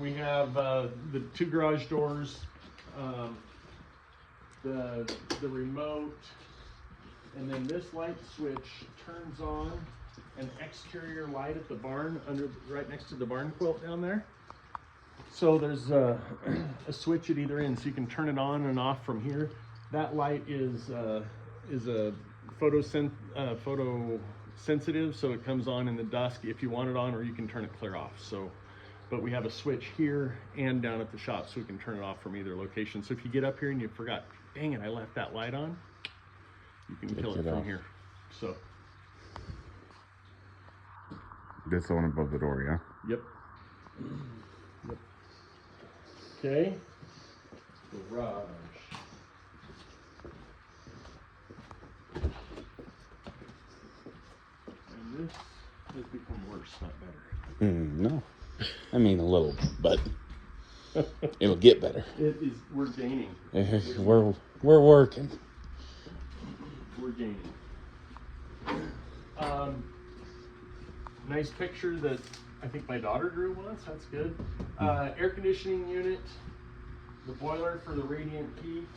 We have the 2 garage doors, the remote, and then this light switch turns on an exterior light at the barn right next to the barn quilt down there. So there's a switch at either end, so you can turn it on and off from here. That light is a photosensitive, so it comes on in the dusk if you want it on, or you can turn it clear off. So, but we have a switch here and down at the shop, so we can turn it off from either location. So if you get up here and you forgot, dang it, I left that light on, you can kill it from here. So that's the one above the door, yeah? Yep. Okay. Garage. And this has become worse, not better. No. I mean a little, but it'll get better. It is. We're gaining. We're working. We're gaining. Nice picture that I think my daughter drew once. That's good. Air conditioning unit, the boiler for the radiant heat.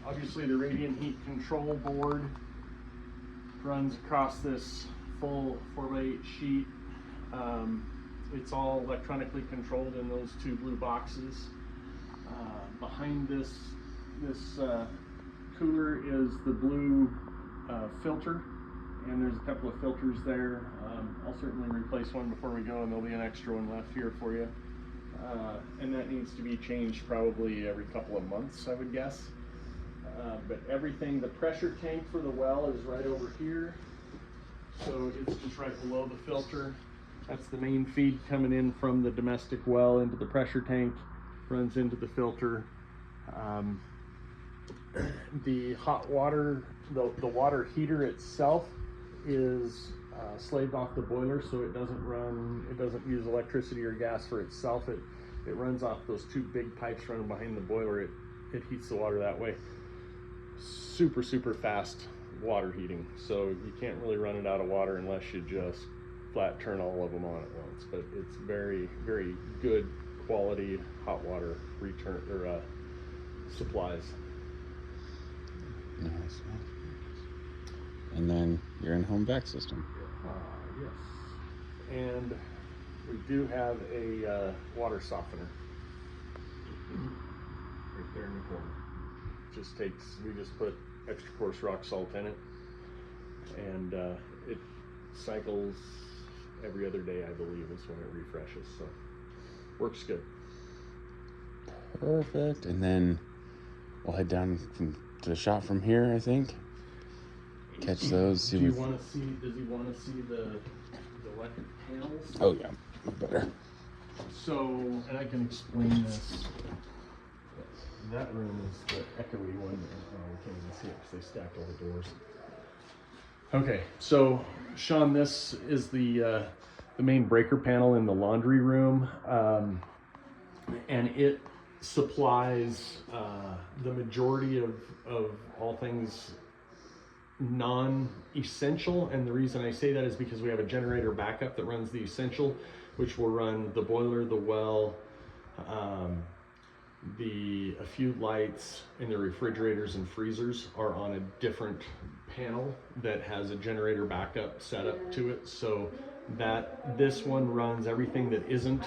Obviously the radiant heat control board runs across this full 4x8 sheet. It's all electronically controlled in those 2 blue boxes. Behind this cooler is the blue filter, and there's a couple of filters there. I'll certainly replace one before we go, and there'll be an extra one left here for you. And that needs to be changed probably every couple of months, I would guess. But everything, the pressure tank for the well is right over here. So it's just right below the filter. That's the main feed coming in from the domestic well into the pressure tank, runs into the filter. The hot water, the water heater itself is slaved off the boiler, so it doesn't use electricity or gas for itself. It runs off those 2 big pipes running behind the boiler. It heats the water that way. Super fast water heating, so you can't really run it out of water unless you just flat turn all of them on at once. But it's very good quality hot water return or supplies. Nice. And then your in-home vac system. Yes. And we do have a water softener right there in the corner. We just put extra coarse rock salt in it, and it cycles every other day, I believe, is when it refreshes. So works good. Perfect. And then we'll head down to the shop from here, I think. Catch those. Does he want to see the electric panels? Oh yeah, better. So, and I can explain this. That room is the echoey one. Oh, we can't even see it because they stacked all the doors. Okay, so Sean, this is the main breaker panel in the laundry room, and it supplies the majority of all things non-essential. And the reason I say that is because we have a generator backup that runs the essential, which will run the boiler, the well, a few lights, and the refrigerators and freezers are on a different panel that has a generator backup set up to it, so that this one runs everything that isn't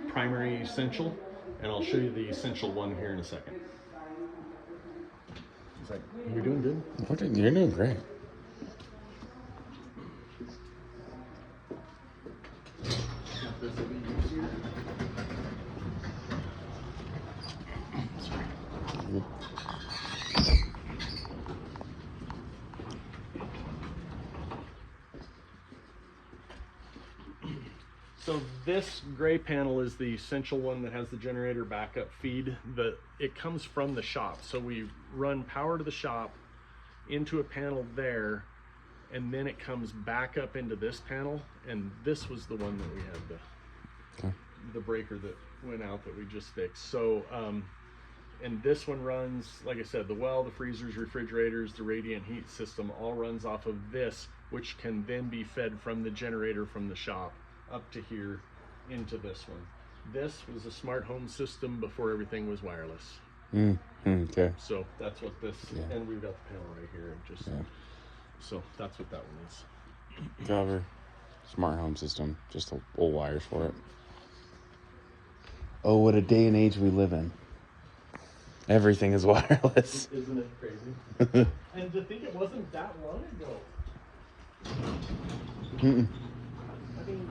primary essential, and I'll show you the essential one here in a second. It's like, you're doing good. You're doing great. This will be easier. So this gray panel is the essential one that has the generator backup feed. It comes from the shop, so we run power to the shop into a panel there, and then it comes back up into this panel, and this was the one that we had the breaker that went out that we just fixed. So and this one runs, like I said, the well, the freezers, refrigerators, the radiant heat system all runs off of this, which can then be fed from the generator from the shop up to here into this one. This was a smart home system before everything was wireless. Okay. So that's what this, Yeah. and we've got the panel right here. Just so that's what that one is. Cover. Smart home system. Just old wires for it. Oh, what a day and age we live in. Everything is wireless. Isn't it crazy? And to think it wasn't that long ago. I mean,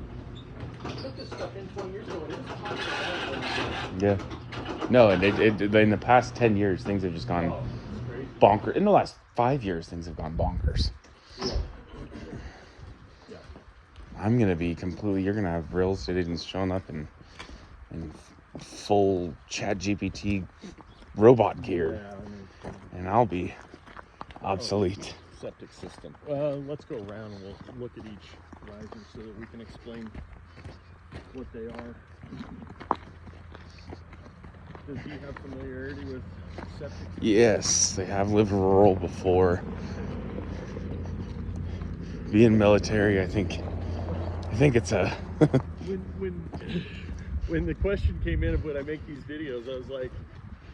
I took this stuff in 20 years ago and it was popular. Yeah. No, and in the past 10 years, things have just gone bonkers. In the last 5 years, things have gone bonkers. Yeah. I'm going to be completely, you're going to have real citizens showing up in full Chat GPT robot gear. Yeah, I mean, And I'll be obsolete. septic system. Let's go around and we'll look at each riser so that we can explain what they are. Does he have familiarity with septic systems? Yes, they have lived rural before. Being military, I think it's a when the question came in of would I make these videos, I was like,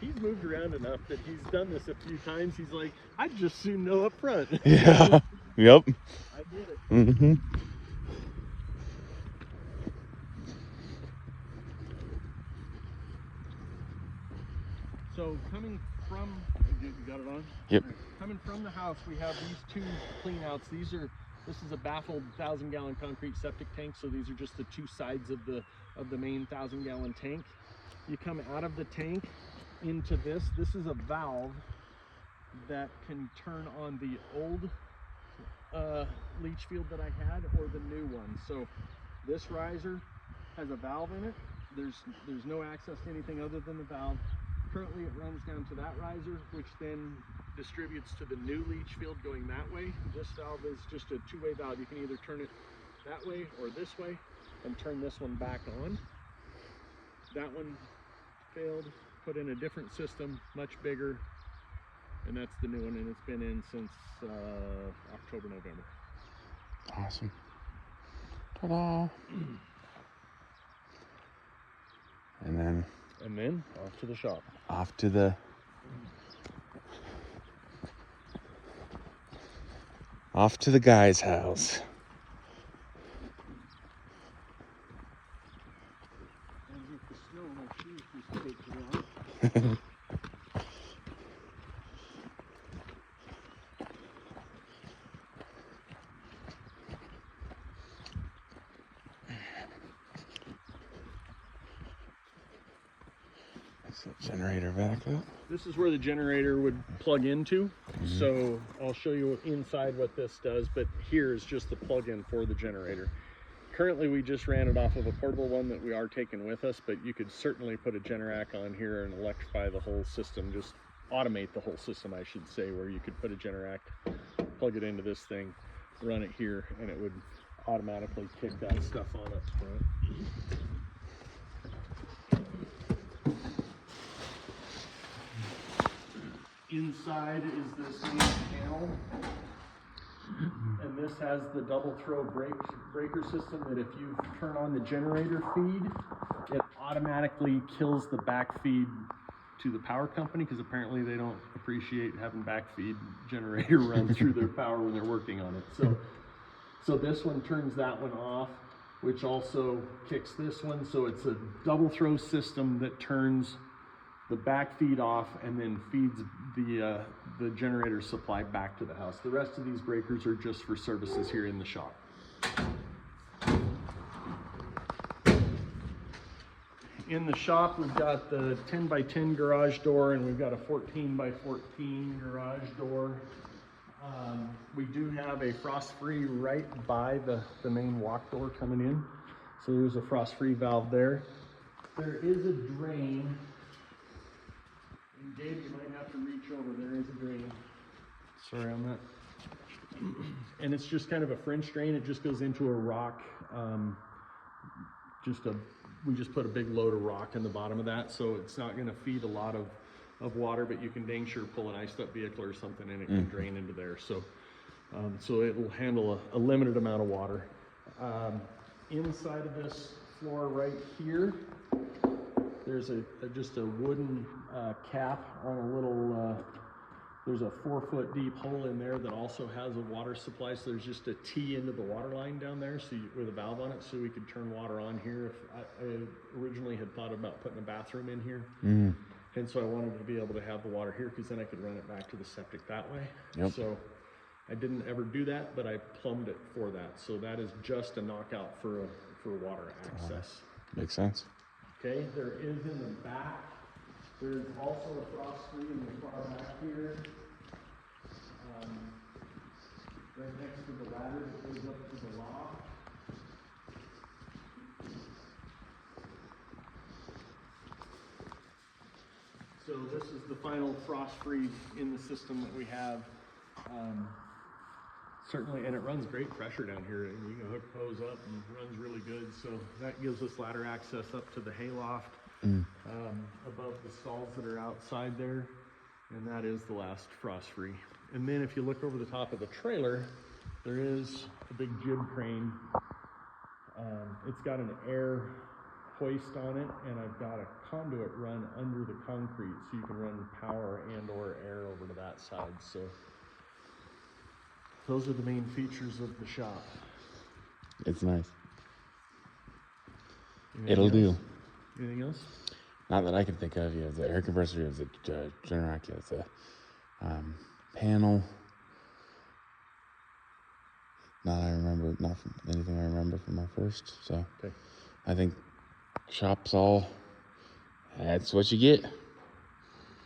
he's moved around enough that he's done this a few times. He's like, I'd just soon know up front. Yeah. Yep. I did it. Mm-hmm. So coming from, you got it on? Yep. Coming from the house, we have these two clean outs. This is a baffled 1,000-gallon concrete septic tank. So these are just the two sides of the main 1,000-gallon tank. You come out of the tank into this. This is a valve that can turn on the old leach field that I had or the new one. So this riser has a valve in it. There's no access to anything other than the valve. Currently it runs down to that riser, which then distributes to the new leach field going that way. This valve is just a two-way valve. You can either turn it that way or this way and turn this one back on. That one failed, put in a different system, much bigger, and that's the new one, and it's been in since October, November. Awesome. Ta-da. And then Off to the shop. off to the guy's house. And with the snow, my shoes just take around. Generator back up. This is where the generator would plug into. So I'll show you inside what this does, but here is just the plug-in for the generator. Currently we just ran it off of a portable one that we are taking with us, but you could certainly put a Generac on here and electrify the whole system, just automate the whole system, I should say, where you could put a Generac, plug it into this thing, run it here, and it would automatically kick that stuff on up front. Inside is this main panel, and this has the double throw breaker system that if you turn on the generator feed, it automatically kills the back feed to the power company, because apparently they don't appreciate having backfeed generator run through their power when they're working on it. So this one turns that one off, which also kicks this one. So it's a double throw system that turns the back feed off and then feeds the generator supply back to the house. The rest of these breakers are just for services here in the shop. In the shop, we've got the 10 by 10 garage door, and we've got a 14 by 14 garage door. We do have a frost-free right by the main walk door coming in. So there's a frost-free valve there. There is a drain. And Dave, you might have to reach over. There is a drain. Sorry on that. And it's just kind of a French drain. It just goes into a rock. We just put a big load of rock in the bottom of that, so it's not going to feed a lot of water, but you can dang sure pull an iced up vehicle or something and it can drain into there. So it will handle a limited amount of water. Inside of this floor right here. There's just a wooden cap on a little, there's a 4-foot deep hole in there that also has a water supply. So there's just a T into the water line down there with a valve on it, so we could turn water on here. I originally had thought about putting a bathroom in here. And so I wanted to be able to have the water here because then I could run it back to the septic that way. Yep. So I didn't ever do that, but I plumbed it for that. So that is just a knockout for water access. Makes sense. Okay, there is in the back, there's also a frost screen in the far back here. Right next to the ladder that goes up to the loft. So this is the final frost freeze in the system that we have. Certainly, and it runs great pressure down here, and you can hook hose up and runs really good. So that gives us ladder access up to the hayloft, above the stalls that are outside there, and that is the last frost free. And then if you look over the top of the trailer, there is a big jib crane. It's got an air hoist on it, and I've got a conduit run under the concrete, so you can run power and or air over to that side. So those are the main features of the shop. It's nice. Anything It'll else? do. Anything else? Not that I can think of. You have the air compressor, you have the Generac, you have the panel. Not from anything I remember from my first. So Okay. I think shop's all. That's what you get.